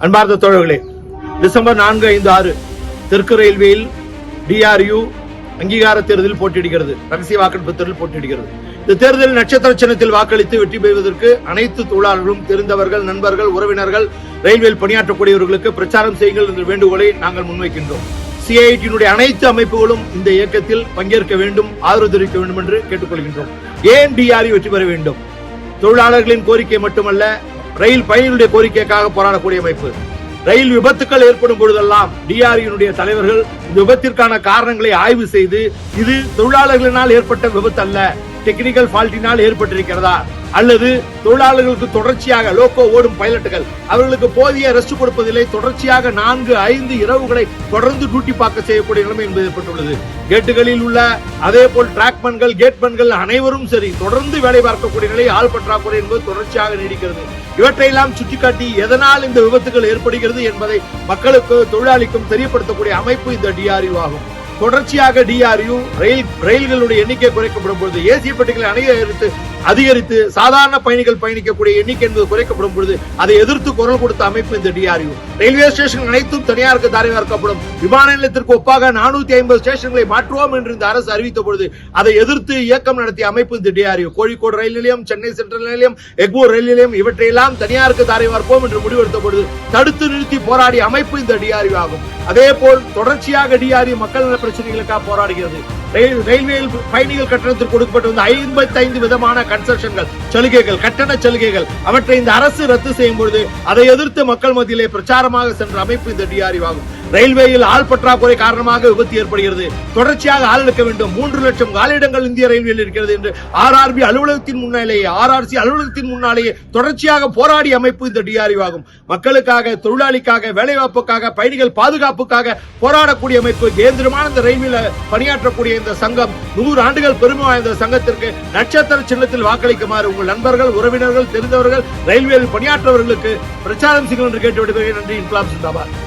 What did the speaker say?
அன்பார்ந்த தோழர்களே, டிசம்பர் 4, 5, 6 தெற்கு ரயில்வேயில் DRU அங்கீகார தேர்தலில் போட்டியிடுகிறது. ரகசிய வாக்கெடுப்பு தேர்தலில் போட்டியிடுகிறது. இந்த தேர்தலில் நட்சத்திர சின்னத்தில் வாக்களித்து வெற்றி பெறுவதற்கு அனைத்து தொழிலாளர்களும், தெரிந்தவர்கள், நண்பர்கள், உறவினர்கள், ரயில்வேயில் பணியாற்றக்கூடியவர்களுக்கு பிரச்சாரம் செய்யுங்கள் என்ற வேண்டுகோளை நாங்கள் முன்வைக்கின்றோம். CIT அனைத்து அமைப்புகளும் இந்த இயக்கத்தில் பங்கேற்க வேண்டும், ஆதரவு தெரிவிக்க வேண்டும் என்று கேட்டுக்கொள்கின்றோம். ஏன் DRU வெற்றி பெற வேண்டும்? தொழிலாளர்களின் கோரிக்கை மட்டுமல்ல, ரயில் பயணிகளுடைய கோரிக்கைக்காக போராடக்கூடிய அமைப்பு. ரயில் விபத்துக்கள் ஏற்படும் பொழுதெல்லாம் DRU தலைவர்கள் இந்த விபத்திற்கான காரணங்களை ஆய்வு செய்து, இது தொழிலாளர்களினால் ஏற்பட்ட விபத்து அல்ல, டெக்னிக்கல் ஃபால்ட்டினால் ஏற்பட்டிருக்கிறதா, அல்லது தொழிலாளர்களுக்கு தொடர்ச்சியாக லோக்கோ ஓடும் பைலட்டுகள் அவர்களுக்கு போதிய ரெஸ்ட் கொடுப்பதில்லை, தொடர்ச்சியாக 4, 5 இரவுகளை தொடர்ந்து டியூட்டி பார்க்க செய்யக்கூடிய நிலைமை என்பது ஏற்பட்டுள்ளது. கேட்டுகளில் உள்ள அதே போல் டிராக்மன்கள், கேட்மன்கள் அனைவரும் சரி தொடர்ந்து வேலை பார்க்கக்கூடிய நிலை, ஆள் பற்றாக்குறை என்பது தொடர்ச்சியாக நீடிக்கிறது. இவற்றையெல்லாம் சுட்டிக்காட்டி எதனால் இந்த விபத்துகள் ஏற்படுகிறது என்பதை மக்களுக்கு, தொழிலாளிக்கும் தெரியப்படுத்தக்கூடிய அமைப்பு இந்த DRU ஆகும். தொடர்ச்சியாக DRU ரயில்களுடைய எண்ணிக்கை குறைக்கப்படும் பொழுது, ஏசி பெட்டிகளை அதிகரித்து சாதாரண பயணிகள் பயணிக்கக்கூடிய எண்ணிக்கை என்பது குறைக்கப்படும் பொழுது அதை எதிர்த்து குரல் கொடுத்த அமைப்பு இந்த DRU. ரயில்வே ஸ்டேஷன் அனைத்தும் தனியாருக்கு தாரைவார்க்கப்படும். விமான நிலையத்திற்கு ஒப்பாக 450 ஸ்டேஷன்களை மாற்றுவோம் என்று இந்த அரசு அறிவித்த பொழுது அதை எதிர்த்து இயக்கம் நடத்திய அமைப்பு இந்த DRU. கோழிக்கோடு ரயில் நிலையம், சென்னை சென்ட்ரல் நிலையம், எக்மோர் ரயில் நிலையம் இவற்றையெல்லாம் தனியாருக்கு தாரைவார்ப்போம் என்று முடிவெடுத்த பொழுது தடுத்து நிறுத்தி போராடிய அமைப்பு இந்த DRU ஆகும். அதே போல் தொடர்ச்சியாக DRU மக்கள் நல பிரச்சனைகளுக்காக போராடுகிறது. ரயில்வேயில் பயணிகள் கட்டணத்திற்கு கொடுக்கப்பட்ட 55 விதமான கன்செஷன்கள், சலுகைகள், கட்டண சலுகைகள், அவற்றை இந்த அரசு ரத்து செய்யும் பொழுது அதை எதிர்த்து மக்கள் மத்தியிலே பிரச்சாரமாக சென்ற அமைப்பு இந்த DRU ஆகும். ரயில்வேயில் ஆள் பற்றாக்குறை காரணமாக விபத்து ஏற்படுகிறது. தொடர்ச்சியாக ஆள் எடுக்க வேண்டும். 3 லட்சம் காலியிடங்கள் இந்திய ரயில்வேயில் இருக்கிறது என்று RRB அலுவலகத்தின் முன்னாலேயே, RRC அலுவலகத்தின் முன்னாலேயே தொடர்ச்சியாக போராடிய அமைப்பு இந்த DRU ஆகும். மக்களுக்காக, தொழிலாளிக்காக, வேலைவாய்ப்புக்காக, பயணிகள் பாதுகாப்புக்காக போராடக்கூடிய அமைப்பு. கேந்திரமான இந்த ரயில்வேல பணியாற்றக்கூடிய இந்த சங்கம் 100 ஆண்டுகள் பெருமை வாய்ந்த சங்கத்திற்கு நட்சத்திர சின்னத்தில் வாக்களிக்குமாறு உங்கள் நண்பர்கள், உறவினர்கள், தெரிந்தவர்கள், ரயில்வேயில் பணியாற்றவர்களுக்கு பிரச்சாரம் செய்யுங்கள் என்று கேட்டு விடுகிறேன். நன்றி. இன்குலாப் ஜிந்தாபாத்.